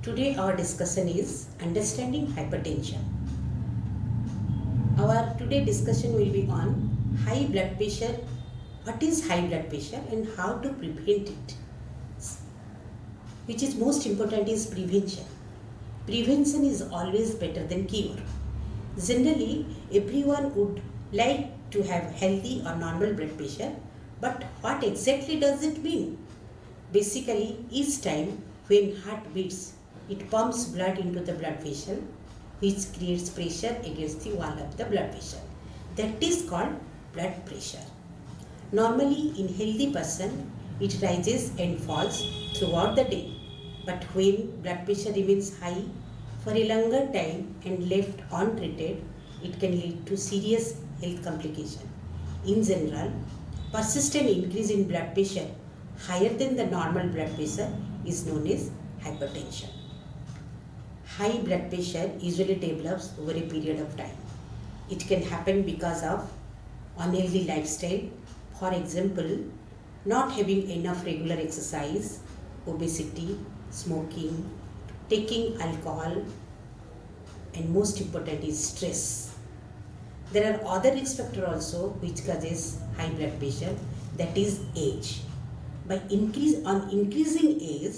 Today our discussion is understanding hypertension. Our today discussion will be on high blood pressure. What is high blood pressure and how to prevent it? Which is most important is prevention. Prevention is always better than cure. Generally, everyone would like to have healthy or normal blood pressure, but what exactly does it mean? Basically, each time when heart beats, it pumps blood into the blood vessel, which creates pressure against the wall of the blood vessel. That is called blood pressure. Normally, in healthy person, it rises and falls throughout the day. But when blood pressure remains high for a longer time and left untreated, it can lead to serious health complications. In general, persistent increase in blood pressure higher than the normal blood pressure is known as hypertension. High blood pressure usually develops over a period of time. It can happen because of unhealthy lifestyle, for example, not having enough regular exercise, obesity, smoking, taking alcohol, and most important is stress. There are other risk factors also which causes high blood pressure, that is age. By increasing age,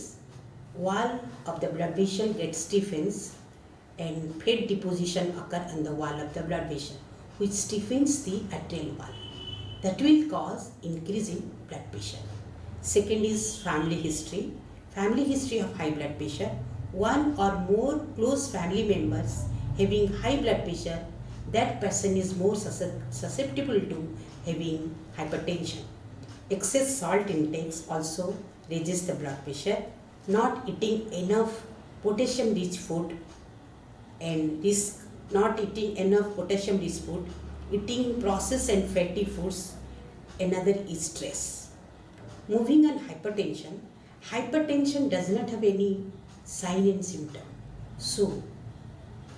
wall of the blood vessel gets stiffens and fat deposition occur on the wall of the blood vessel, which stiffens the arterial wall. That will cause increase in blood pressure. Second is family history. Family history of high blood pressure. One or more close family members having high blood pressure, that person is more susceptible to having hypertension. Excess salt intakes also raises the blood pressure. Not eating enough potassium rich food and not eating enough potassium rich food, eating processed and fatty foods, another is stress. Moving on hypertension. Hypertension does not have any sign and symptom. So,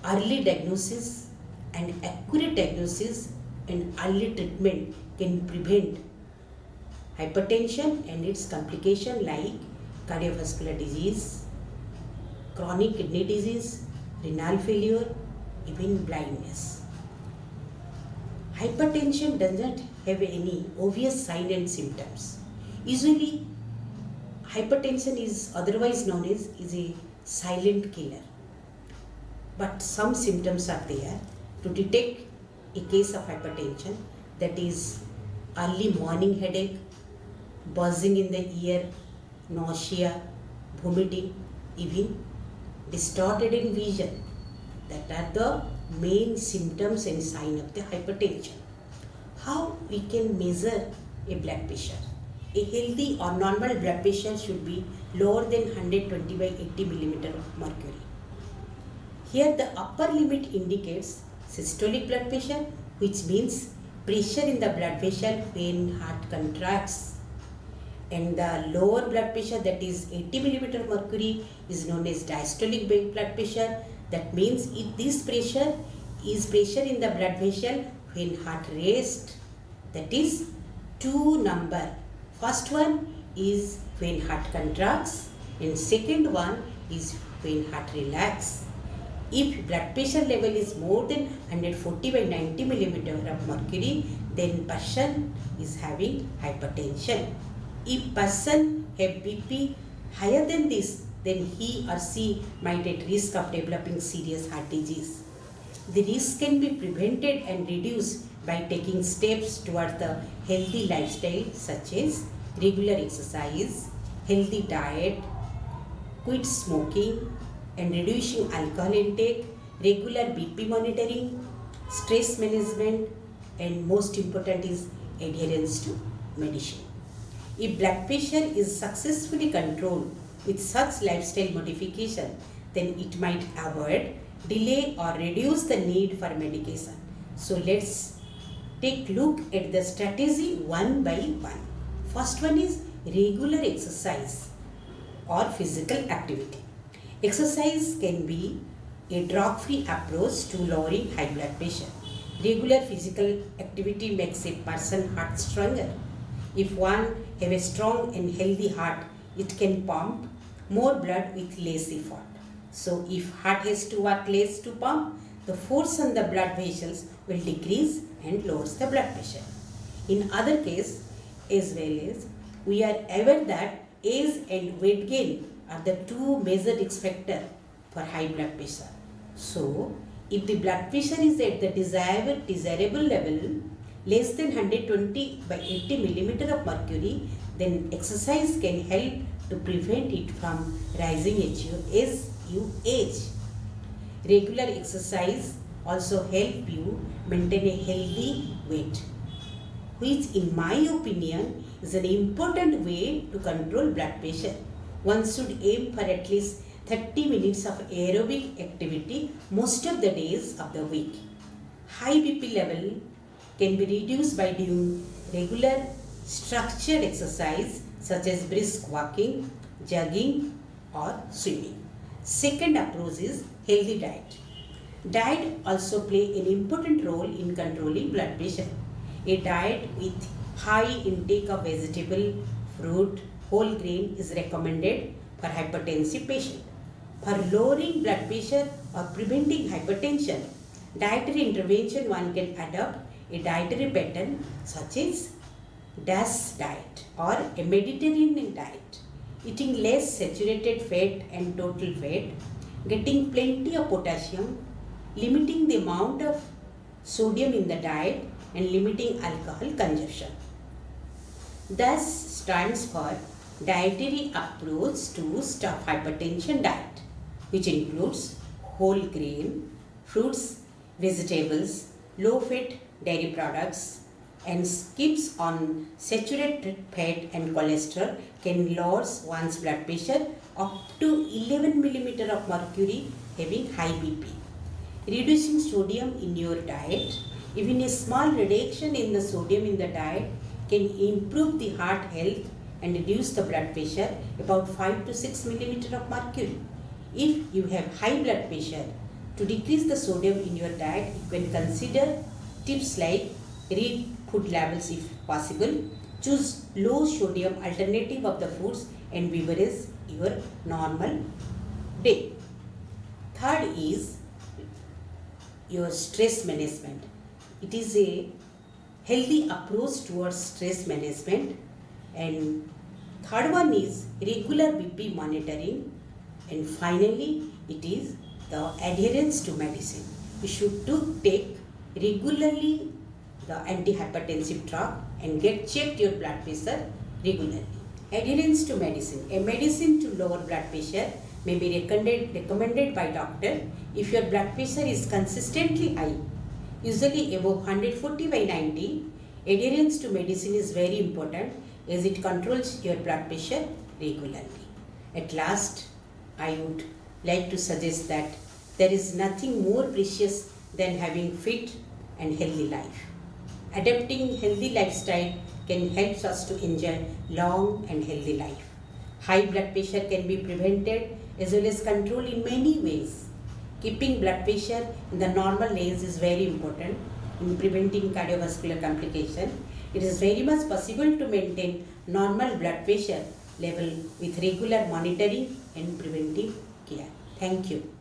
early diagnosis and accurate diagnosis and early treatment can prevent hypertension and its complication like cardiovascular disease, chronic kidney disease, renal failure, even blindness. Hypertension does not have any obvious sign and symptoms. Usually, hypertension is otherwise known as a silent killer. But some symptoms are there to detect a case of hypertension, that is early morning headache, buzzing in the ear, nausea, vomiting, even distorted in vision. That are the main symptoms and signs of the hypertension. How we can measure a blood pressure? A healthy or normal blood pressure should be lower than 120 by 80 millimeter of mercury. Here the upper limit indicates systolic blood pressure, which means pressure in the blood vessel when heart contracts. And the lower blood pressure, that is 80 millimeter mercury, is known as diastolic blood pressure. That means if this pressure is pressure in the blood vessel when heart rests, that is two number. First one is when heart contracts and second one is when heart relaxes. If blood pressure level is more than 140 by 90 millimeter of mercury, then person is having hypertension. If person have BP higher than this, then he or she might at risk of developing serious heart disease. The risk can be prevented and reduced by taking steps towards the healthy lifestyle such as regular exercise, healthy diet, quit smoking and reducing alcohol intake, regular BP monitoring, stress management, and most important is adherence to medicine. If blood pressure is successfully controlled with such lifestyle modification, then it might avoid, delay or reduce the need for medication. So let's take a look at the strategy one by one. First one is regular exercise or physical activity. Exercise can be a drug-free approach to lowering high blood pressure. Regular physical activity makes a person's heart stronger. If one have a strong and healthy heart, it can pump more blood with less effort. So if heart has to work less to pump, the force on the blood vessels will decrease and lowers the blood pressure. In other case, as well as we are aware that age and weight gain are the two major risk factors for high blood pressure. So if the blood pressure is at the desirable level less than 120 by 80 millimeter of mercury, then exercise can help to prevent it from rising as you age. Regular exercise also help you maintain a healthy weight, which in my opinion is an important way to control blood pressure. One should aim for at least 30 minutes of aerobic activity most of the days of the week. High BP level can be reduced by doing regular structured exercise such as brisk walking, jogging or swimming. Second approach is healthy diet. Diet also play an important role in controlling blood pressure. A diet with high intake of vegetable, fruit, whole grain is recommended for hypertensive patients. For lowering blood pressure or preventing hypertension, dietary intervention one can adopt a dietary pattern such as DASH diet or a Mediterranean diet, eating less saturated fat and total fat, getting plenty of potassium, limiting the amount of sodium in the diet and limiting alcohol consumption. DASH stands for Dietary Approach to Stop Hypertension Diet, which includes whole grain, fruits, vegetables, low-fat dairy products, and skips on saturated fat and cholesterol can lower one's blood pressure up to 11 millimeter of mercury having high BP. Reducing sodium in your diet, even a small reduction in the sodium in the diet can improve the heart health and reduce the blood pressure about 5 to 6 millimeter of mercury. If you have high blood pressure, to decrease the sodium in your diet, you can consider tips like read food labels if possible, choose low sodium alternative of the foods and beverages your normal day. Third is your stress management. It is a healthy approach towards stress management. And third one is regular BP monitoring. And finally, it is the adherence to medicine. You should take regularly the antihypertensive drug and get checked your blood pressure regularly. Adherence to medicine. A medicine to lower blood pressure may be recommended by doctor if your blood pressure is consistently high, usually above 140 by 90. Adherence to medicine is very important as it controls your blood pressure regularly. At last, I would like to suggest that there is nothing more precious than having fit and healthy life. Adapting healthy lifestyle can help us to enjoy long and healthy life. High blood pressure can be prevented as well as controlled in many ways. Keeping blood pressure in the normal range is very important in preventing cardiovascular complication. It is very much possible to maintain normal blood pressure level with regular monitoring and preventive care. Thank you.